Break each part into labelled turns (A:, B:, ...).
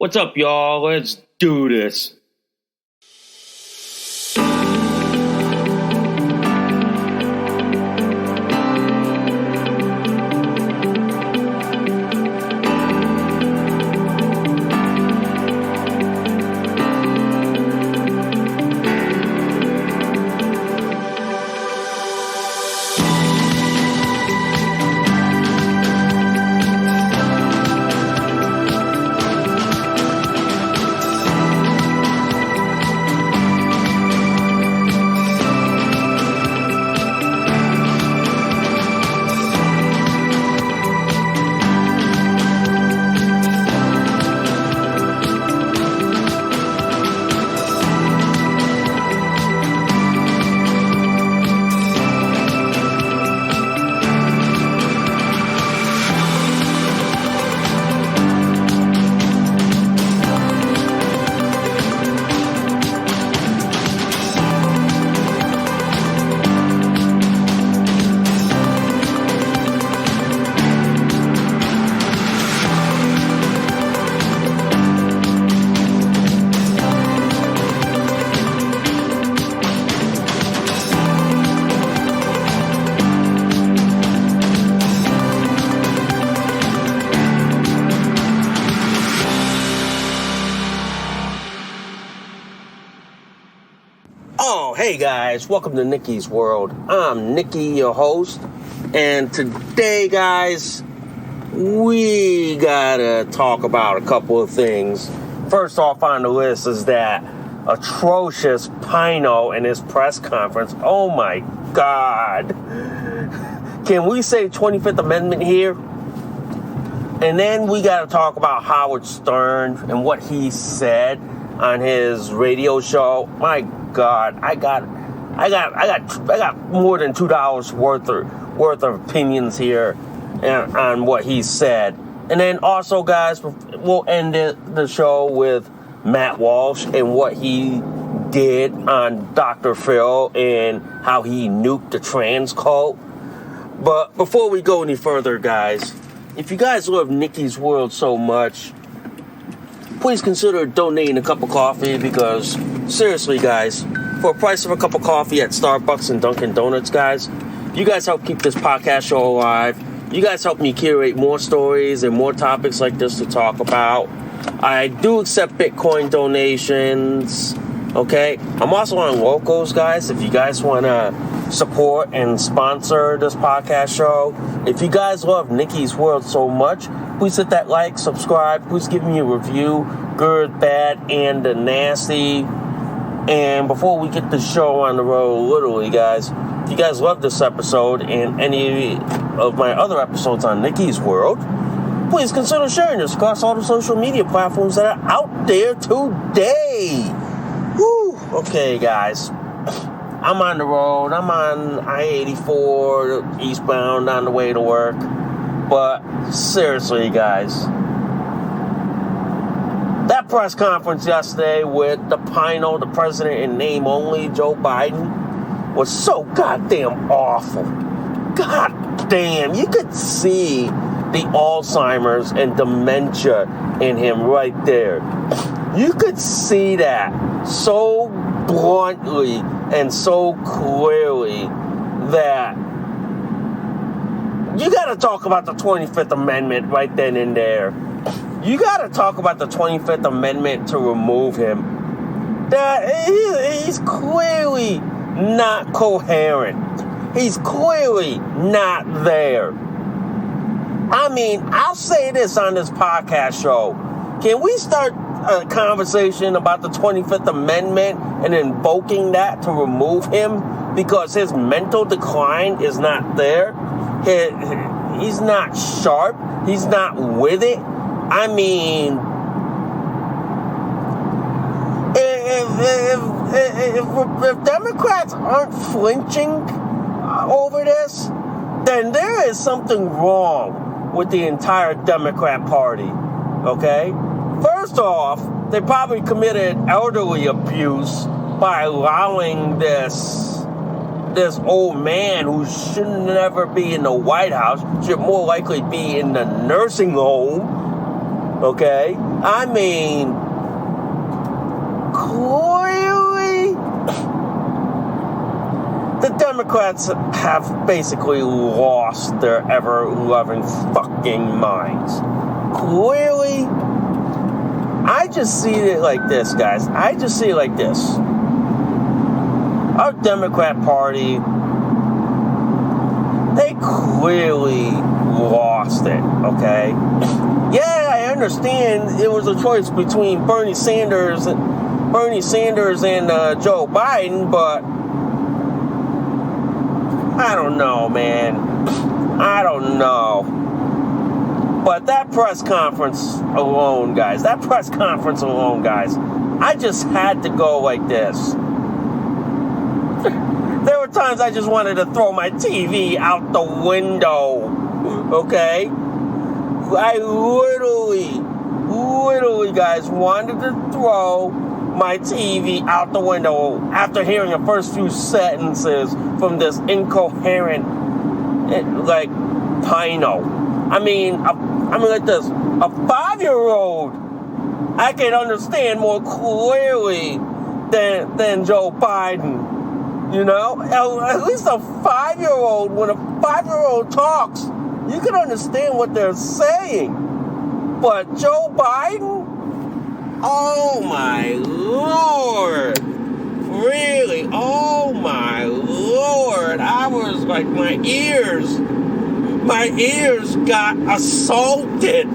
A: What's up, y'all? Let's do this. Oh, hey guys, welcome to Nikki's World. I'm Nikki, your host, and today, guys, we gotta talk about a couple of things. First off on the list is that atrocious PINO in his press conference. Oh my God. Can we say 25th Amendment here? And then we gotta talk about Howard Stern and what he said on his radio show. My God, I got more than $2 worth of opinions here on what he said. And then also, guys, we'll end the show with Matt Walsh and what he did on Dr. Phil and how he nuked the trans cult. But before we go any further, guys, if you guys love Nikki's World so much, please consider donating a cup of coffee, because seriously, guys, for a price of a cup of coffee at Starbucks and Dunkin' Donuts, guys, you guys help keep this podcast show alive. You guys help me curate more stories and more topics like this to talk about. I do accept Bitcoin donations, okay? I'm also on Locals, guys, if you guys want to support and sponsor this podcast show. If you guys love Nikki's World so much, please hit that like, subscribe, please give me a review, good, bad, and the nasty. And before we get the show on the road, literally, guys, if you guys love this episode and any of my other episodes on Nikki's World, please consider sharing this across all the social media platforms that are out there today. Woo! Okay, guys. I'm on the road. I'm on I-84 eastbound on the way to work. But seriously, guys, that press conference yesterday with the PINO, the president in name only, Joe Biden, was so goddamn awful. God damn, you could see the Alzheimer's and dementia in him right there. You could see that so bluntly and so clearly that you got to talk about the 25th Amendment right then and there. You got to talk about the 25th Amendment to remove him. That he's clearly not coherent. He's clearly not there. I mean, I'll say this on this podcast show. Can we start a conversation about the 25th Amendment and invoking that to remove him because his mental decline is not there? He's not sharp. He's not with it. I mean, if Democrats aren't flinching over this, then there is something wrong with the entire Democrat Party, okay? First off, they probably committed elderly abuse by allowing this old man who should never be in the White House, should more likely be in the nursing home, Okay? I mean, clearly, the Democrats have basically lost their ever-loving fucking minds. Clearly, I just see it like this, guys. I just see it like this. Our Democrat Party, they clearly lost it, okay? Yeah, I understand it was a choice between Bernie Sanders and Joe Biden, but I don't know, man. I don't know. But that press conference alone, guys, I just had to go like this. There were times I just wanted to throw my TV out the window, okay? I literally, guys, wanted to throw my TV out the window after hearing the first few sentences from this incoherent, like, PINO. I mean like this, a 5-year-old I can understand more clearly than Joe Biden. You know, at least a 5-year-old, when a 5-year-old talks, you can understand what they're saying. But Joe Biden? Oh my Lord. Really? Oh my Lord. I was like, my ears got assaulted.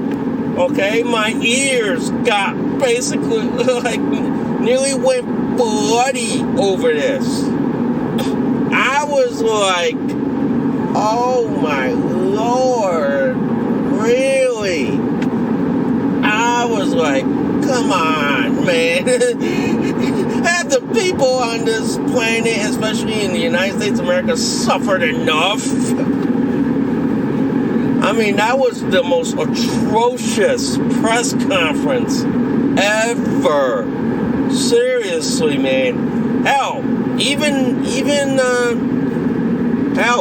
A: Okay? My ears got basically like nearly went bloody over this. I was like, oh my Lord, really? I was like, come on, man. Have the people on this planet, especially in the United States of America, suffered enough? I mean, that was the most atrocious press conference ever. Seriously, man. Hell,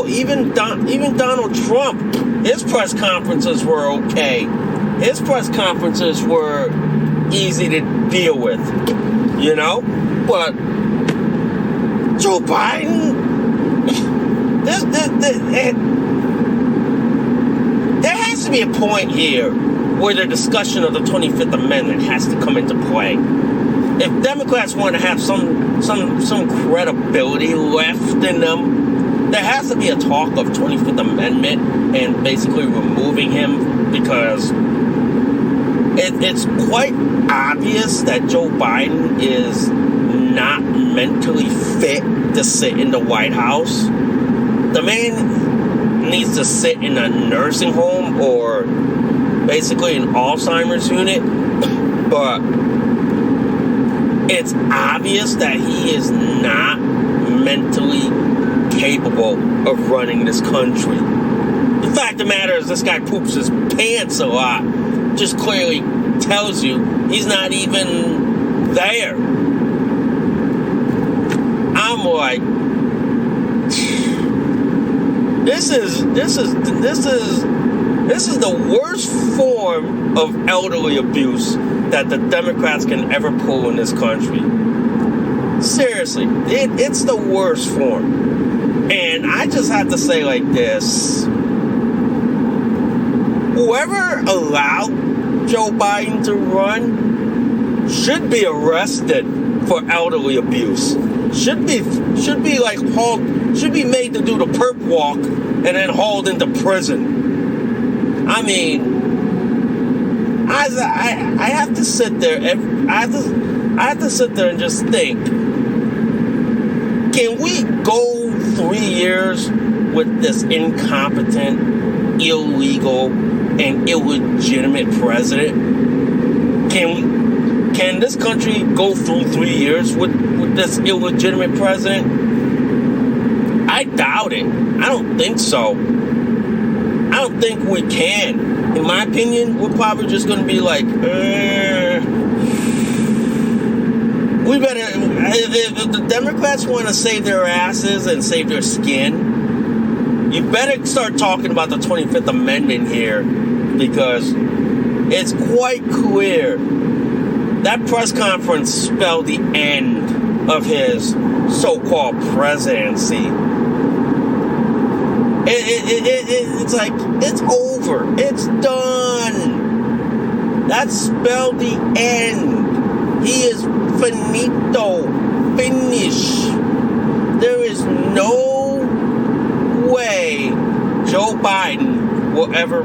A: even Donald Trump, his press conferences were okay. His press conferences were easy to deal with, you know? But Joe Biden, there has to be a point here where the discussion of the 25th Amendment has to come into play. If Democrats want to have some credibility left in them, there has to be a talk of 25th Amendment and basically removing him, because it's quite obvious that Joe Biden is not mentally fit to sit in the White House. The man needs to sit in a nursing home or basically an Alzheimer's unit, but it's obvious that he is not mentally capable of running this country. The fact of the matter is, this guy poops his pants a lot. Just clearly tells you he's not even there. I'm like, this is the worst form of elderly abuse that the Democrats can ever pull in this country. Seriously, it's the worst form. And I just have to say like this. Whoever allowed Joe Biden to run should be arrested for elderly abuse. Should be like should be made to do the perp walk and then hauled into prison. I mean, I have to sit there. I have to sit there and just think. Can we go 3 years with this incompetent, illegal, and illegitimate president? Can this country go through 3 years with this illegitimate president? I doubt it. I don't think so. I don't think we can. In my opinion, we're probably just going to be like, we better, if the Democrats want to save their asses and save their skin, you better start talking about the 25th Amendment here, because it's quite clear that press conference spelled the end of his so-called presidency. It's like, it's over. It's done. That spelled the end. He is finito. Finish. There is no way Joe Biden will ever...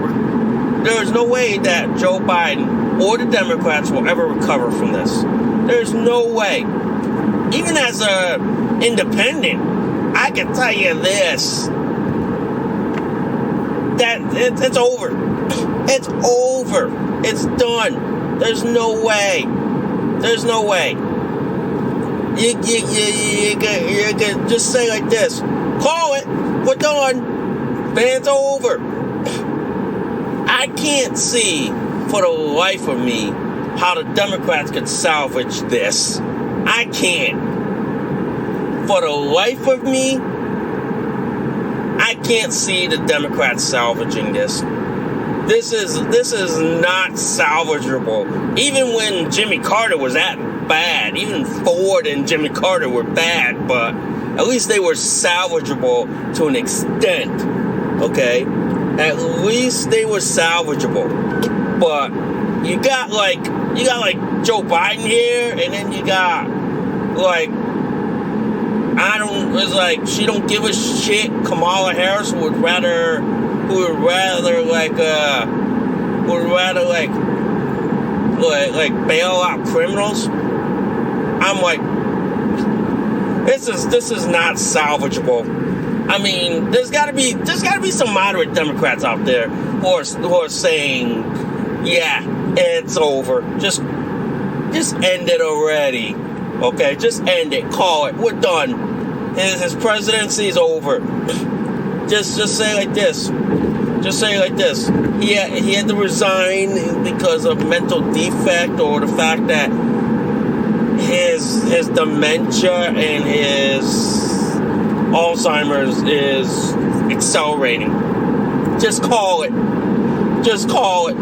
A: There is no way that Joe Biden or the Democrats will ever recover from this. There's no way. Even as an independent, I can tell you this. That it's over. It's over. It's done. There's no way. There's no way. You can just say like this. Call it. We're done. It's over. I can't see for the life of me how the Democrats could salvage this. I can't. For the life of me, I can't see the Democrats salvaging this. This is not salvageable. Even when Jimmy Carter was that bad, even Ford and Jimmy Carter were bad, but at least they were salvageable to an extent. Okay? At least they were salvageable. But you got like Joe Biden here, and then you got it's like she don't give a shit. Kamala Harris who would rather bail out criminals. I'm like, this is not salvageable. I mean, there's gotta be some moderate Democrats out there who are saying, yeah, it's over. Just end it already. Okay, just end it. Call it. We're done. His presidency is over. Just say like this. Just say like this. He had to resign because of mental defect or the fact that his dementia and his Alzheimer's is accelerating. Just call it. Just call it.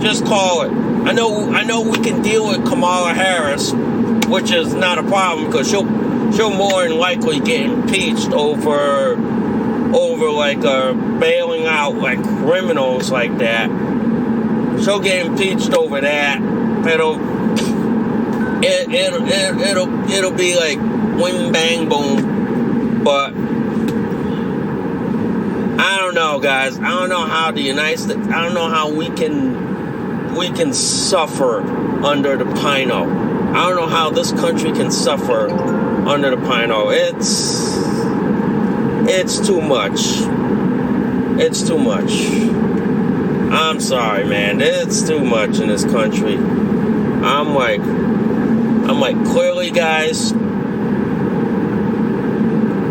A: Just call it. I know we can deal with Kamala Harris, which is not a problem because she'll more than likely get impeached over bailing out like criminals like that. She'll get impeached over that. It'll be like wing bang boom. But I don't know, guys. I don't know how the United States. I don't know how we can suffer under the PINO. I don't know how this country can suffer under the PINO. It's too much. It's too much. I'm sorry, man. It's too much in this country. I'm like, clearly, guys,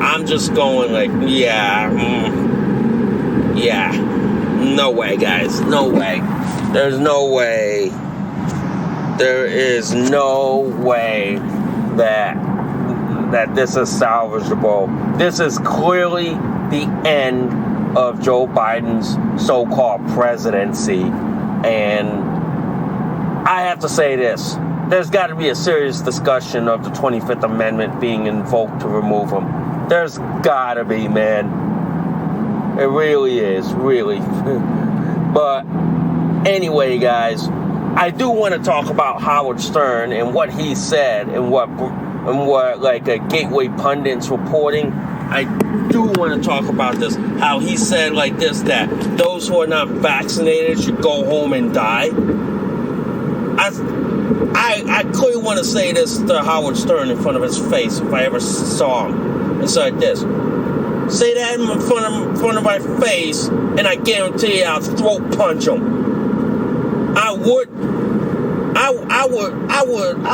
A: I'm just going like, yeah, no way, guys, no way. There's no way. There is no way that this is salvageable. This is clearly the end of Joe Biden's so-called presidency. And I have to say this. There's got to be a serious discussion of the 25th Amendment being invoked to remove him. There's got to be, man. It really is, really. But anyway, guys, I do want to talk about Howard Stern and what he said and what like a Gateway Pundit's reporting. I do want to talk about this. How he said like this, that those who are not vaccinated should go home and die. I clearly want to say this to Howard Stern in front of his face if I ever saw him. It's like this. Say that in front of my face, and I guarantee you I'll throat punch him. I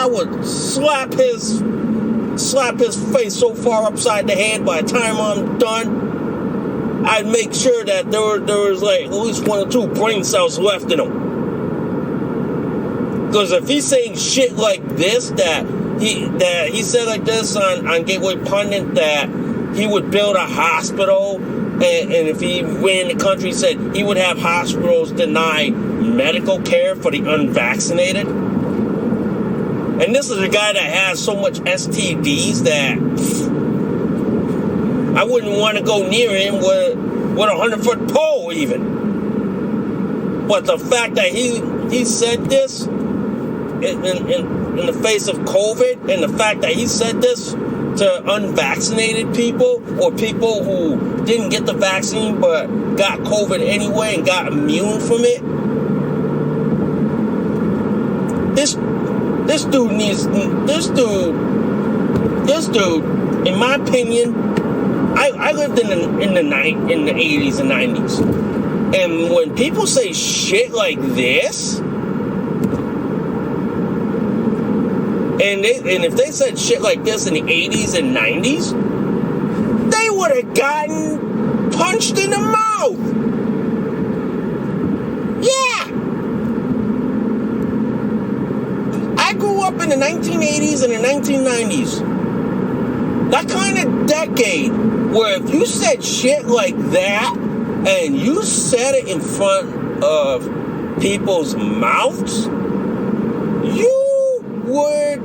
A: would slap his face so far upside the head by the time I'm done. I'd make sure that there was like at least 1 or 2 brain cells left in him. Because if he's saying shit like this, that he said like this on Gateway Pundit, that he would build a hospital And if he ran the country, said he would have hospitals deny medical care for the unvaccinated. And this is a guy that has so much STDs that I wouldn't want to go near him with a 100-foot pole even. But the fact that he said this in the face of COVID, and the fact that he said this to unvaccinated people or people who didn't get the vaccine but got COVID anyway and got immune from it. This dude, in my opinion, I lived in the 80s and 90s. And when people say shit like this, and if they said shit like this in the 80s and 90s, they would have gotten punched in the mouth. Yeah. I grew up in the 1980s and the 1990s. That kind of decade where if you said shit like that and you said it in front of people's mouths, you would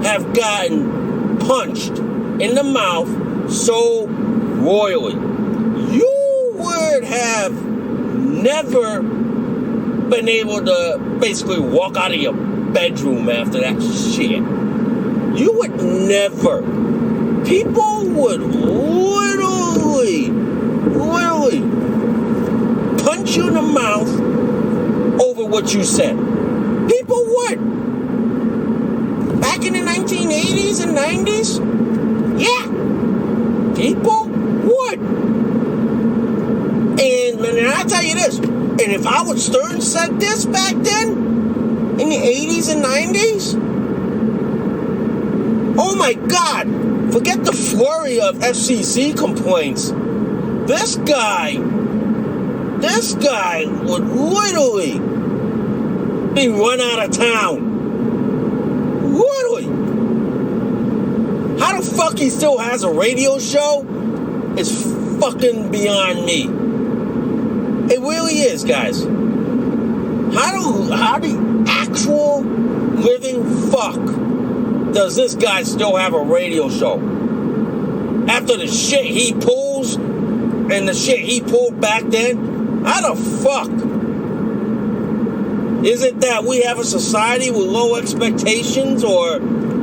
A: have gotten punched in the mouth so royally. You would have never been able to basically walk out of your bedroom after that shit. You would never. People would literally punch you in the mouth over what you said. People would. Back in the 1980s and 90s, yeah, people would. And I'll tell you this, and if Howard Stern said this back then, in the 80s and 90s, oh my God, forget the flurry of FCC complaints. This guy would literally be run out of town. Literally. How the fuck he still has a radio show is fucking beyond me. It really is, guys. How the actual living fuck does this guy still have a radio show? After the shit he pulls and the shit he pulled back then, how the fuck? Is it that we have a society with low expectations or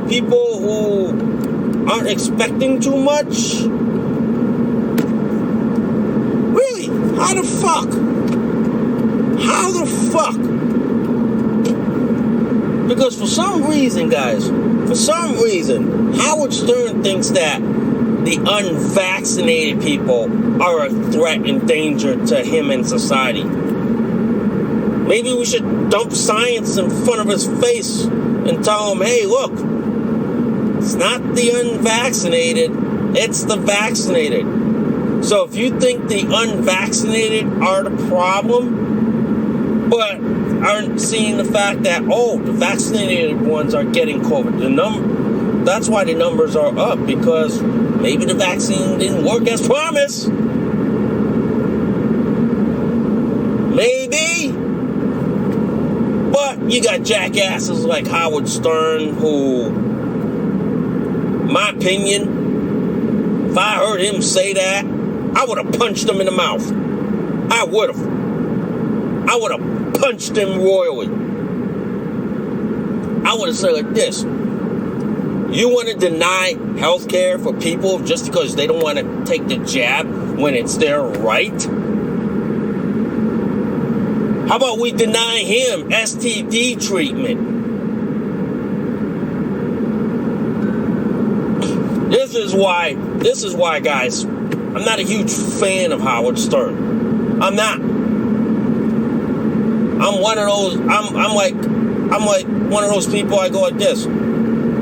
A: people who aren't expecting too much? Really? How the fuck? How the fuck? Because for some reason, guys, Howard Stern thinks that the unvaccinated people are a threat and danger to him and society. Maybe we should dump science in front of his face and tell him, hey, look, it's not the unvaccinated, it's the vaccinated. So if you think the unvaccinated are the problem, but aren't seeing the fact that, oh, the vaccinated ones are getting COVID, that's why the numbers are up, because maybe the vaccine didn't work as promised. Maybe. But you got jackasses like Howard Stern who, my opinion, if I heard him say that, I would have punched him in the mouth. I would have punched him royally. I would have said like this: you want to deny health care for people just because they don't want to take the jab when it's their right? How about we deny him STD treatment? This is why, guys, I'm not a huge fan of Howard Stern. I'm not. I'm one of those. I'm like one of those people. I go like this: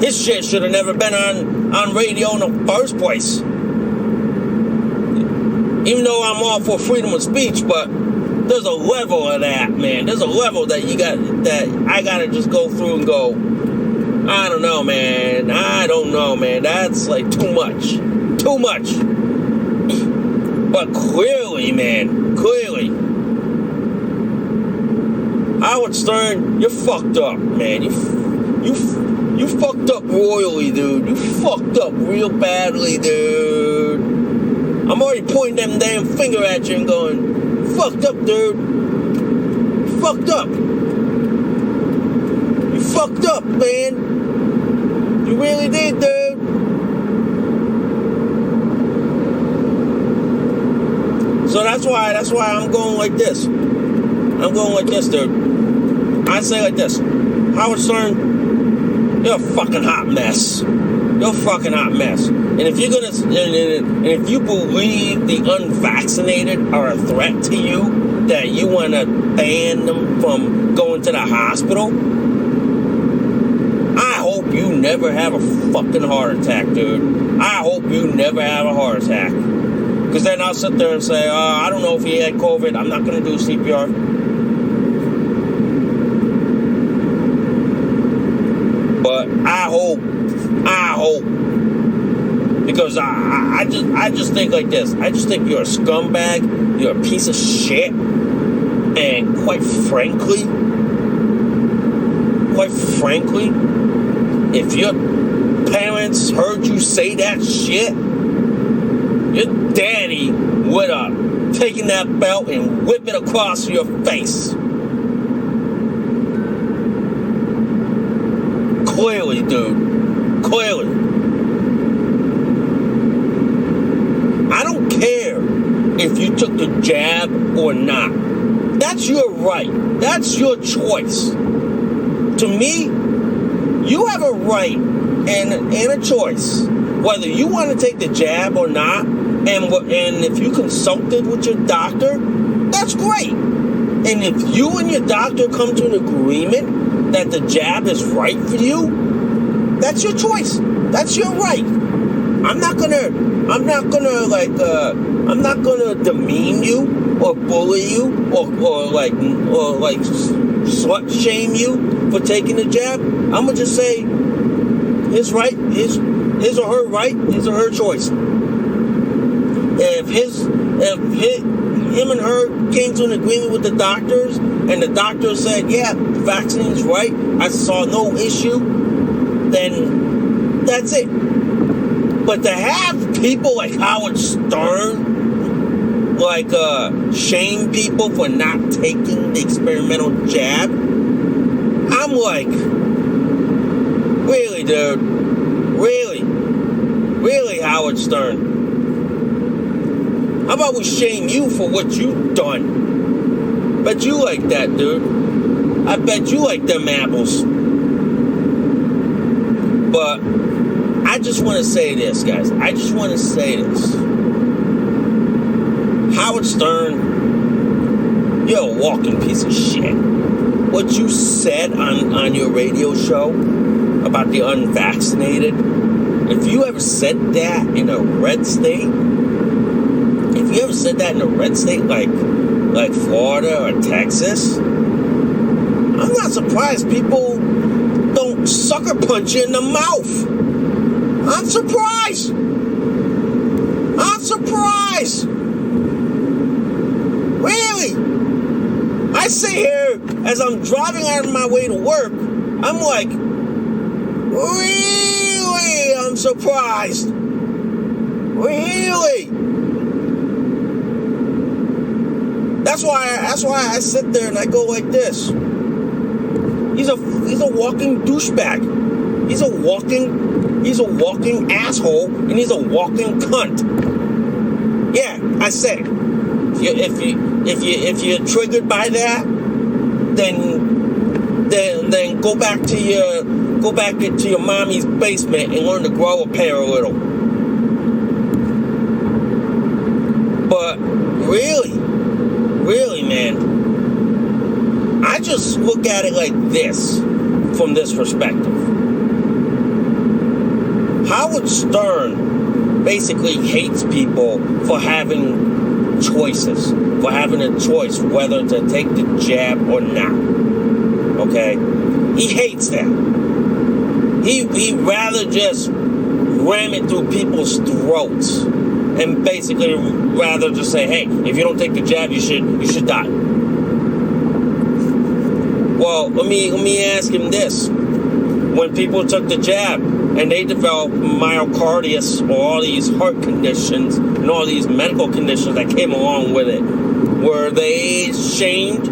A: his shit should have never been on radio in the first place. Even though I'm all for freedom of speech, but there's a level of that, man. There's a level that I gotta just go through and go, I don't know, man. That's like too much. But clearly, man, clearly, Howard Stern, you're fucked up, man. You fucked up royally, dude. You fucked up real badly, dude. I'm already pointing them damn finger at you and going, fucked up, dude. You fucked up. You fucked up, man. You really did, dude. So that's why I'm going like this. I'm going like this, dude. I say like this. Howard Stern, you're a fucking hot mess. You're a fucking hot mess. And if you're gonna, and if you believe the unvaccinated are a threat to you, that you want to ban them from going to the hospital, I hope you never have a fucking heart attack, dude. I hope you never have a heart attack. Because then I'll sit there and say, I don't know if he had COVID. I'm not going to do CPR. But I hope, because I just think like this. I just think you're a scumbag. You're a piece of shit. And quite frankly, if your parents heard you say that shit, your daddy would have taken that belt and whipped it across your face. Clearly, dude. Clearly. I don't care if you took the jab or not. That's your right. That's your choice. To me, you have a right and a choice whether you want to take the jab or not. And if you consulted with your doctor, that's great. And if you and your doctor come to an agreement that the jab is right for you, that's your choice. That's your right. I'm not gonna demean you or bully you or slut shame you for taking the jab. I'm gonna just say his right, his or her right, his or her choice. If him and her came to an agreement with the doctors, and the doctor said, yeah, the vaccine is right, I saw no issue, then that's it. But to have people like Howard Stern, shame people for not taking the experimental jab, I'm like, really, dude? Really, Howard Stern? How about we shame you for what you've done? Bet you like that, dude. I bet you like them apples. But I just want to say this, guys. I just want to say this. Howard Stern, you're a walking piece of shit. What you said on your radio show about the unvaccinated, if you ever said that in a red state, like Florida or Texas, I'm not surprised people don't sucker punch you in the mouth. I'm surprised. Really? I sit here as I'm driving out of my way to work, I'm like, really? I'm surprised. Really? That's why I sit there and I go like this. He's a walking douchebag. He's a walking asshole, and he's a walking cunt. Yeah, I said it. If you're triggered by that, then go back to your mommy's basement and learn to grow a pair a little. But really, man, I just look at it like this, from this perspective. Howard Stern basically hates people for having choices, for having a choice whether to take the jab or not. Okay? He hates that. He'd rather just ram it through people's throats and basically rather just say, hey, if you don't take the jab, you should die. Well, let me ask him this. When people took the jab and they developed myocarditis or all these heart conditions and all these medical conditions that came along with it, were they shamed?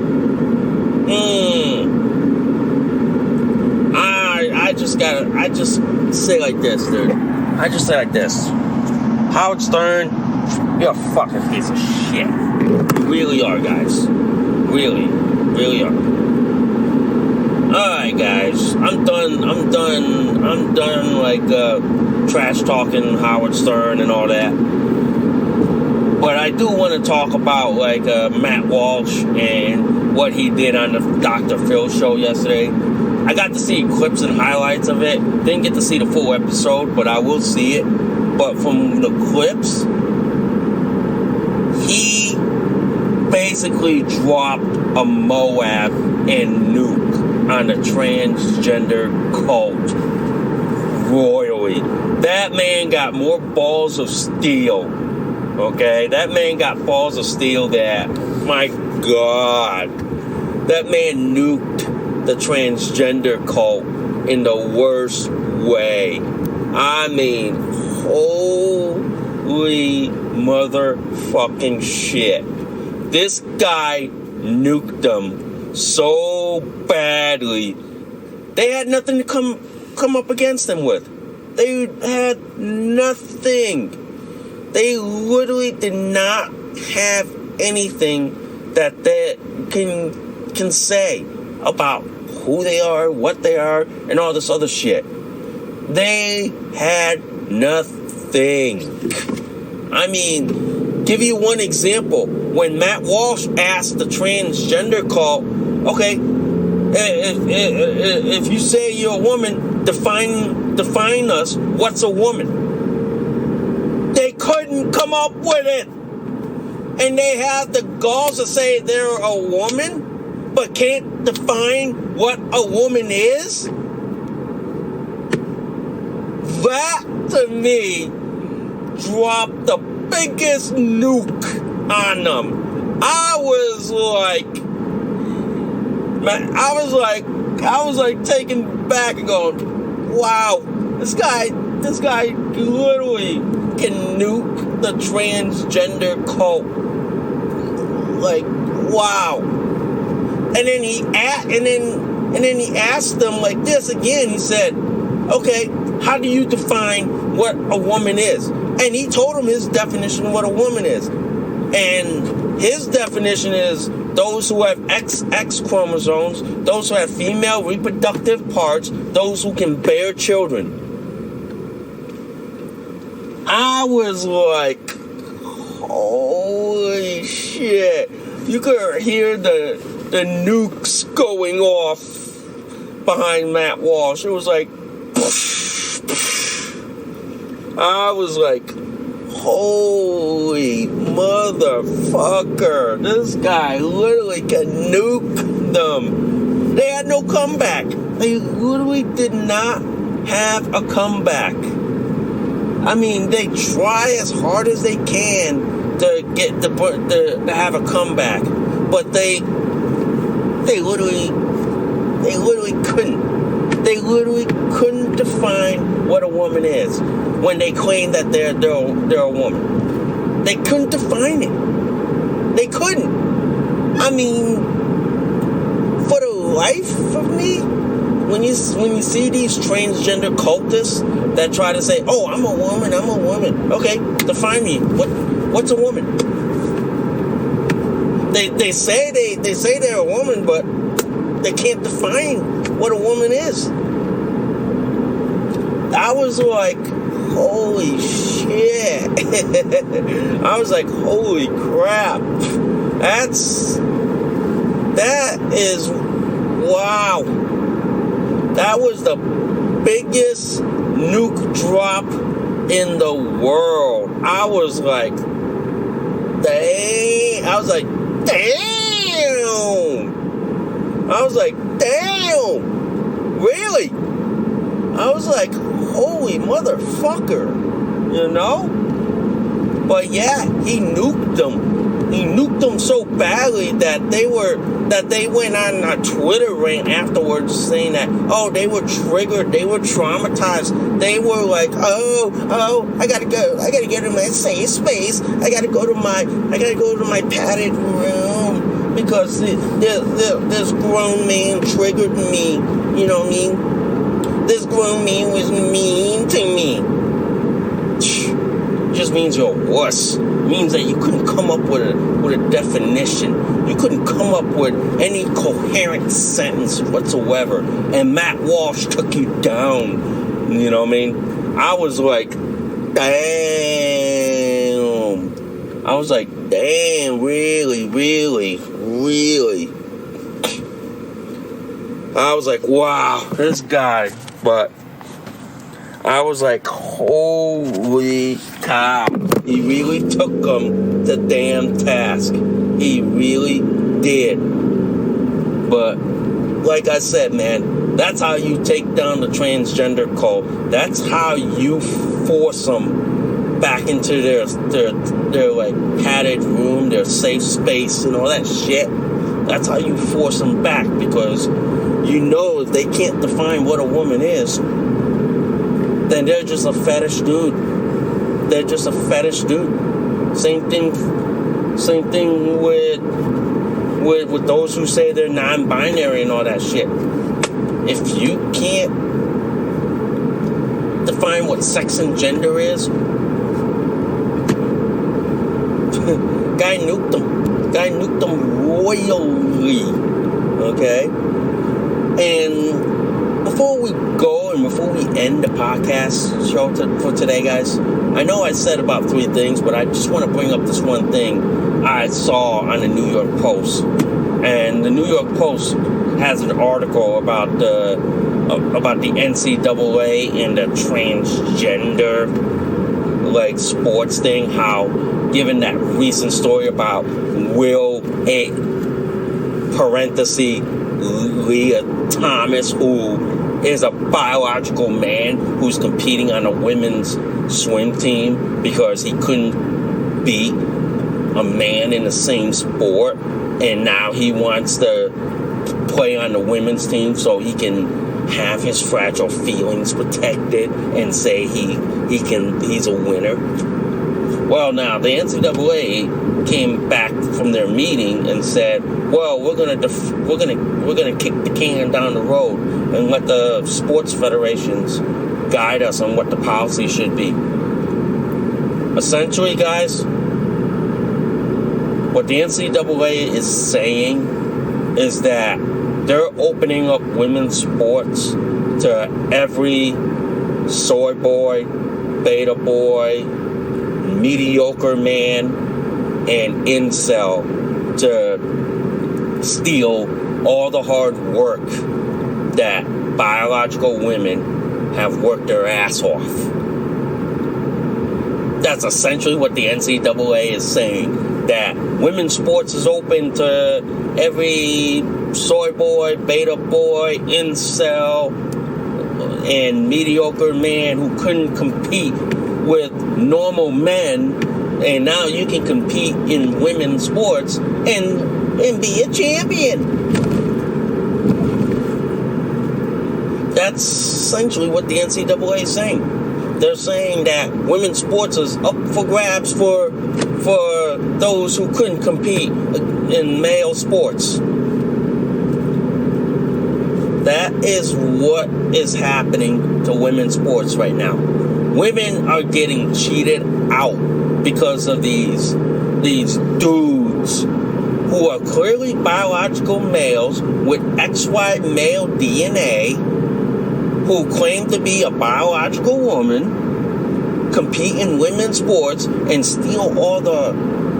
A: I just say like this, dude. I just say like this. Howard Stern, you're a fucking piece of shit. You really are, guys. Really are. Alright, guys. I'm done like trash talking Howard Stern and all that. But I do want to talk about like Matt Walsh and what he did on the Dr. Phil show yesterday. I got to see clips and highlights of it. Didn't get to see the full episode, but I will see it. But from the clips, he basically dropped a Moab and nuke on the transgender cult royally. That man got more balls of steel. Okay? That man got balls of steel that, my God, that man nuked the transgender cult in the worst way. I mean, holy motherfucking shit. This guy nuked them so badly. They had nothing to come up against them with. They had nothing. They literally did not have anything that they can say about who they are, what they are, and all this other shit. They had nothing. I mean, give you one example. When Matt Walsh asked the transgender cult, okay, if you say you're a woman, define us. What's a woman? They couldn't come up with it. And they have the balls to say they're a woman, but can't define what a woman is? That, to me, dropped the biggest nuke on them. I was like taken back and going, wow, this guy literally can nuke the transgender cult. Like, wow. And then he asked them like this again. He said, okay, how do you define what a woman is? And he told him his definition of what a woman is. And his definition is those who have X chromosomes, those who have female reproductive parts, those who can bear children. I was like, holy shit. You could hear the nukes going off behind Matt Walsh. It was like, I was like, holy motherfucker. This guy literally can nuke them. They had no comeback. They literally did not have a comeback. I mean, they try as hard as they can to get to have a comeback, but they literally couldn't. They literally couldn't define what a woman is when they claim that they're a woman. They couldn't define it. They couldn't. I mean, for the life of me, when you see these transgender cultists that try to say, "Oh, I'm a woman. Okay, define me. What's a woman?" They say they're a woman, but they can't define what a woman is. I was like, holy shit. I was like, holy crap. That is, wow. That was the biggest nuke drop in the world. I was like, dang. I was like, damn. Really? I was like, holy motherfucker. You know? But yeah, he nuked them. He nuked them so badly that they went on a Twitter rant afterwards saying that, oh, they were triggered, they were traumatized, they were like, oh, I gotta get in my safe space, I gotta go to my padded room because this grown man triggered me, you know what I mean? This grown man was mean to me. Just means you're a wuss. Means that you couldn't come up with a definition. You couldn't come up with any coherent sentence whatsoever. And Matt Walsh took you down. You know what I mean? I was like, damn. I was like, damn, really? I was like, wow, this guy. But I was like, holy cow. He really took them to damn task. He really did. But, like I said, man, that's how you take down the transgender cult. That's how you force them back into their like, padded room, their safe space, and all that shit. That's how you force them back, because you know if they can't define what a woman is, then they're just a fetish dude. They're just a fetish dude. Same thing with those who say they're non-binary and all that shit. If you can't define what sex and gender is, guy nuked them royally. Okay? And before we go and before we end the podcast show for today, guys, I know I said about 3 things, but I just want to bring up this one thing I saw on the New York Post. And the New York Post has an article about the NCAA and the transgender like sports thing. How, given that recent story about Leah Thomas, who is a biological man who's competing on a women's swim team because he couldn't be a man in the same sport, and now he wants to play on the women's team so he can have his fragile feelings protected and say he's a winner. Well, now the NCAA came back from their meeting and said, "Well, we're gonna kick the can down the road and let the sports federations guide us on what the policy should be." Essentially, guys, what the NCAA is saying is that they're opening up women's sports to every soy boy, beta boy, mediocre man, and incel to steal all the hard work that biological women have worked their ass off. That's essentially what the NCAA is saying, that women's sports is open to every soy boy, beta boy, incel, and mediocre man who couldn't compete with normal men, and now you can compete in women's sports and be a champion. That's essentially what the NCAA is saying. They're saying that women's sports is up for grabs for those who couldn't compete in male sports. That is what is happening to women's sports right now. Women are getting cheated out because of these dudes who are clearly biological males with XY male DNA, who claim to be a biological woman, compete in women's sports, and steal all the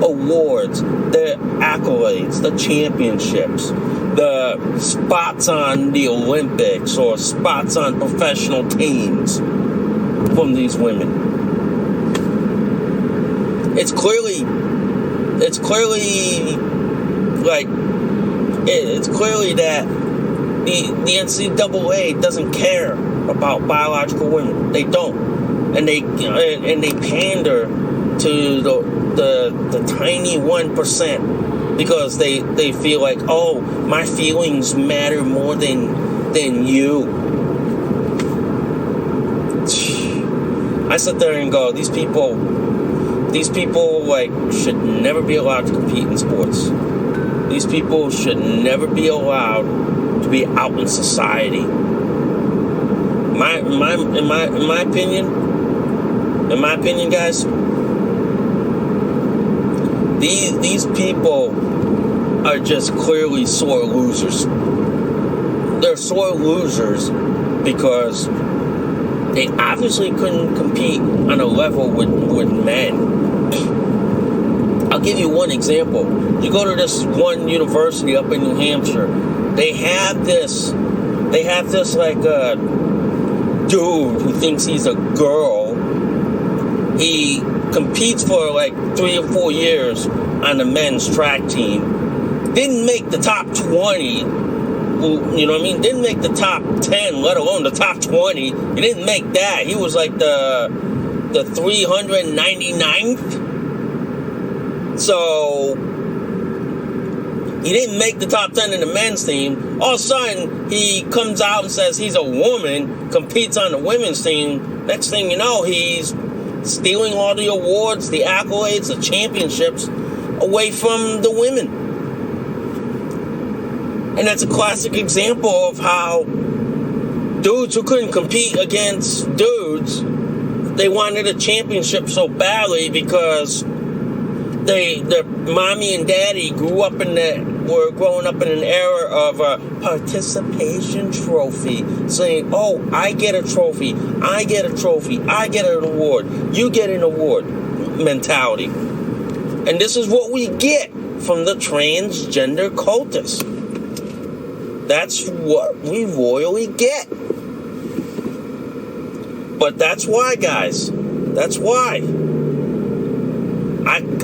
A: awards, the accolades, the championships, the spots on the Olympics or spots on professional teams from these women. It's clearly that the NCAA doesn't care about biological women. They don't, and they pander to the tiny 1% because they feel like, oh, my feelings matter more than you. I sit there and go, these people like should never be allowed to compete in sports. These people should never be allowed to be out in society. In my opinion, guys, these people are just clearly sore losers. They're sore losers because they obviously couldn't compete on a level with men. I'll give you one example. You go to this one university up in New Hampshire. They have this like a dude who thinks he's a girl. He competes for like 3 or 4 years on the men's track team. Didn't make the top 20. You know what I mean? Didn't make the top 10, let alone the top 20. He didn't make that. He was like the 399th. So he didn't make the top 10 in the men's team. All of a sudden, he comes out and says he's a woman, competes on the women's team. Next thing you know, he's stealing all the awards, the accolades, the championships away from the women. And that's a classic example of how dudes who couldn't compete against dudes, they wanted a championship so badly because their mommy and daddy were growing up in an era of a participation trophy, saying, oh, I get a trophy, I get a trophy, I get an award, you get an award mentality. And this is what we get from the transgender cultists. That's what we royally get. But that's why, guys. That's why.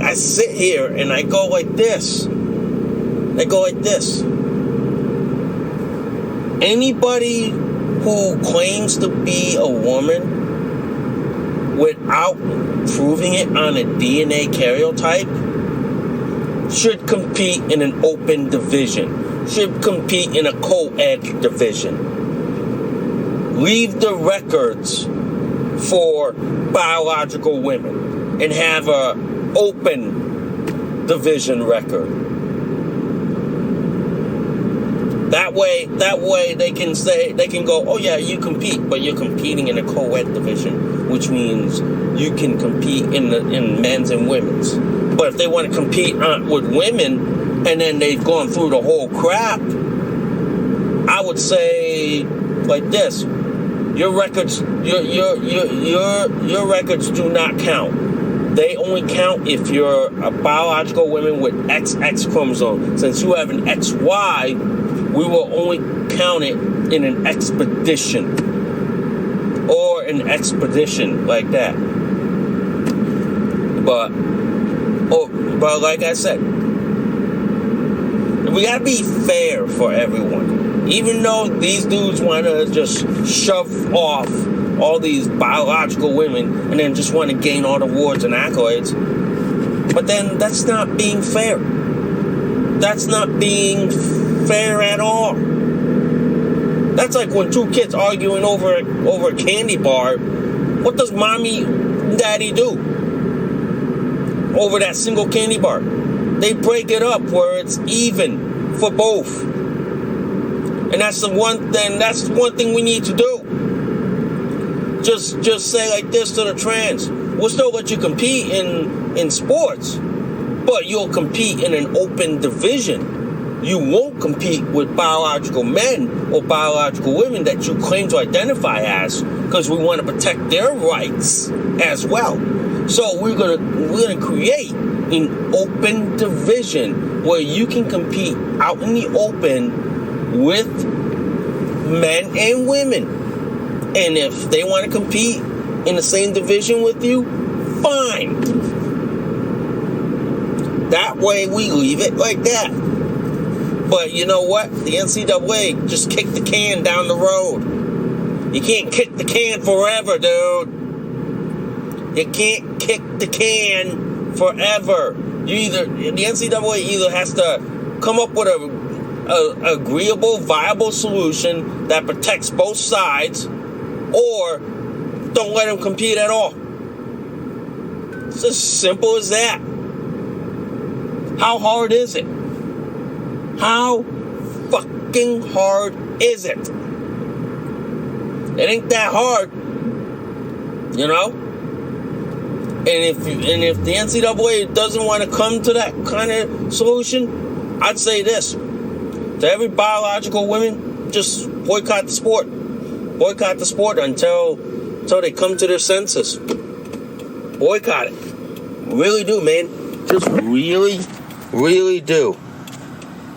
A: I sit here and I go like this. Anybody who claims to be a woman without proving it on a DNA karyotype should compete in an open division. Should compete in a co-ed division. Leave the records for biological women and have a open division record. That way they can go, oh yeah, you compete, but you're competing in a co-ed division, which means you can compete in men's and women's. But if they want to compete with women, and then they've gone through the whole crap, I would say like this: your records do not count. They only count if you're a biological woman with XX chromosome. Since you have an XY, we will only count it in an expedition or an expedition like that. But like I said, we gotta be fair for everyone. Even though these dudes want to just shove off all these biological women and then just want to gain all the awards and accolades, but then that's not being fair. That's not being fair at all. That's like when two kids arguing over a candy bar. What does mommy and daddy do over that single candy bar? They break it up where it's even for both. And that's the one thing we need to do. Just say like this to the trans: we'll still let you compete in sports, but you'll compete in an open division. You won't compete with biological men or biological women that you claim to identify as, because we want to protect their rights as well. So we're gonna create an open division where you can compete out in the open with men and women. And if they want to compete in the same division with you, fine. That way we leave it like that. But you know what? The NCAA just kicked the can down the road. You can't kick the can forever, dude. You can't kick the can forever. The NCAA either has to come up with a agreeable, viable solution that protects both sides, or don't let them compete at all. It's as simple as that. How hard is it? How fucking hard is it? It ain't that hard, you know? And if the NCAA doesn't want to come to that kind of solution, I'd say this. To every biological woman, just boycott the sport. Boycott the sport until they come to their senses. Boycott it. Really do, man. Just really, really do.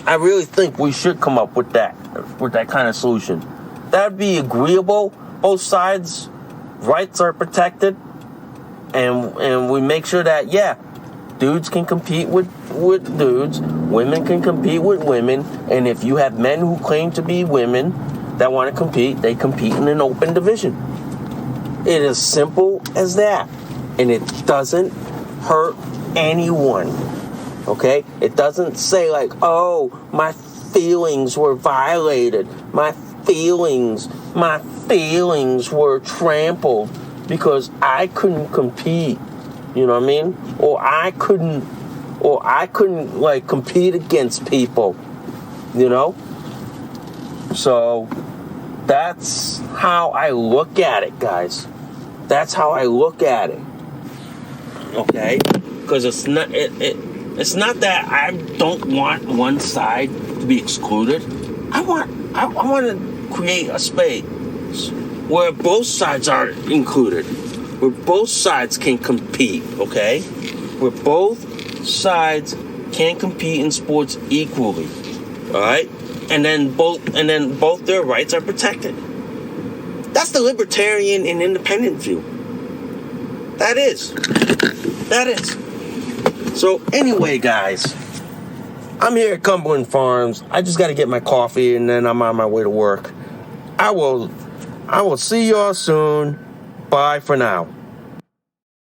A: I really think we should come up with that kind of solution. That'd be agreeable. Both sides' rights are protected, and we make sure that dudes can compete with dudes, women can compete with women, and if you have men who claim to be women that want to compete, they compete in an open division. It is simple as that, and it doesn't hurt anyone. Okay? It doesn't say like, oh, my feelings were violated. My feelings were trampled because I couldn't compete. You know what I mean? Or I couldn't like compete against people. You know? So that's how I look at it, guys. That's how I look at it. Okay? Because it's not that I don't want one side to be excluded. I want to create a space where both sides are included, where both sides can compete. Okay, where both sides can compete in sports equally. All right, and then both their rights are protected. That's the libertarian and independent view. That is. So anyway, guys, I'm here at Cumberland Farms. I just got to get my coffee, and then I'm on my way to work. I will see y'all soon. Bye for now.